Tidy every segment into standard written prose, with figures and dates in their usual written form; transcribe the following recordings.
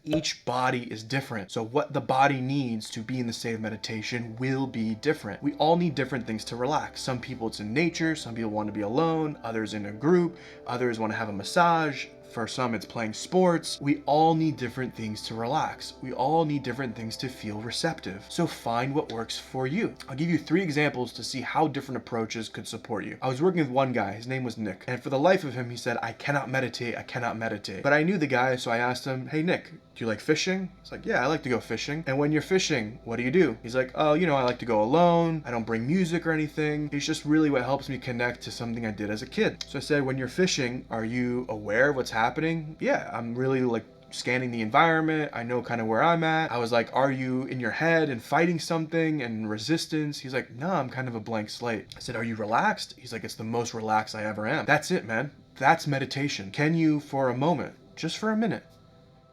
Each body is different. So what the body needs to be in the state of meditation will be different. We all need different things to relax. Some people it's in nature, some people want to be alone, others in a group, others want to have a massage. For some, it's playing sports. We all need different things to relax. We all need different things to feel receptive. So find what works for you. I'll give you 3 examples to see how different approaches could support you. I was working with one guy, his name was Nick, and for the life of him, he said, I cannot meditate, I cannot meditate. But I knew the guy, so I asked him, hey Nick, do you like fishing? He's like, yeah, I like to go fishing. And when you're fishing, what do? He's like, oh, I like to go alone. I don't bring music or anything. It's just really what helps me connect to something I did as a kid. So I said, when you're fishing, are you aware of what's happening? Yeah, I'm really like scanning the environment. I know kind of where I'm at. I was like, are you in your head and fighting something and resistance? He's like, no, I'm kind of a blank slate. I said, are you relaxed? He's like, it's the most relaxed I ever am. That's it, man. That's meditation. Can you, for a moment, just for a minute,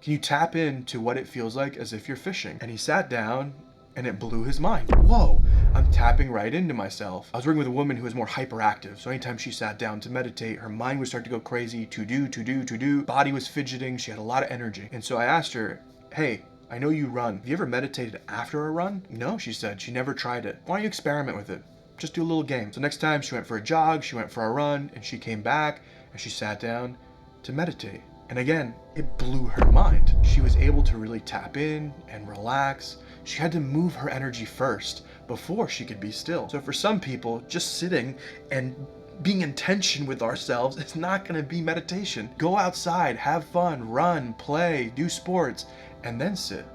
can you tap into what it feels like as if you're fishing? And he sat down and it blew his mind. Whoa, I'm tapping right into myself. I was working with a woman who was more hyperactive. So anytime she sat down to meditate, her mind would start to go crazy, to do. Body was fidgeting. She had a lot of energy. And so I asked her, hey, I know you run. Have you ever meditated after a run? No, she said. She never tried it. Why don't you experiment with it? Just do a little game. So next time she went for a jog, she went for a run, and she came back and she sat down to meditate. And again, it blew her mind. She was able to really tap in and relax. She had to move her energy first before she could be still. So for some people, just sitting and being in tension with ourselves is not going to be meditation. Go outside, have fun, run, play, do sports, and then sit.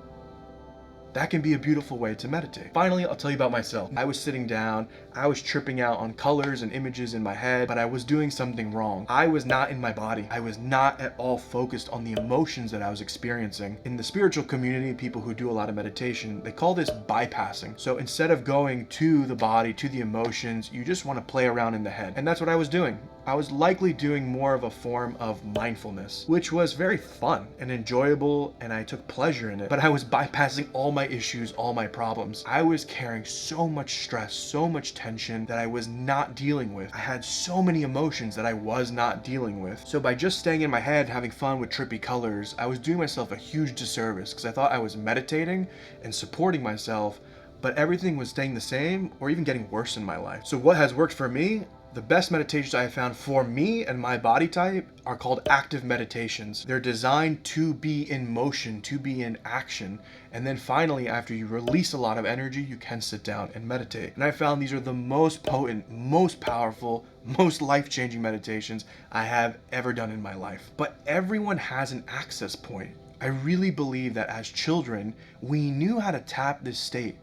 That can be a beautiful way to meditate. Finally, I'll tell you about myself. I was sitting down, I was tripping out on colors and images in my head, but I was doing something wrong. I was not in my body. I was not at all focused on the emotions that I was experiencing. In the spiritual community, people who do a lot of meditation, they call this bypassing. So instead of going to the body, to the emotions, you just want to play around in the head. And that's what I was doing. I was likely doing more of a form of mindfulness, which was very fun and enjoyable, and I took pleasure in it. But I was bypassing all my issues, all my problems. I was carrying so much stress, so much tension that I was not dealing with. I had so many emotions that I was not dealing with. So by just staying in my head, having fun with trippy colors, I was doing myself a huge disservice because I thought I was meditating and supporting myself, but everything was staying the same or even getting worse in my life. So what has worked for me? The best meditations I have found for me and my body type are called active meditations. They're designed to be in motion, to be in action. And then finally, after you release a lot of energy, you can sit down and meditate. And I found these are the most potent, most powerful, most life-changing meditations I have ever done in my life. But everyone has an access point. I really believe that as children, we knew how to tap this state.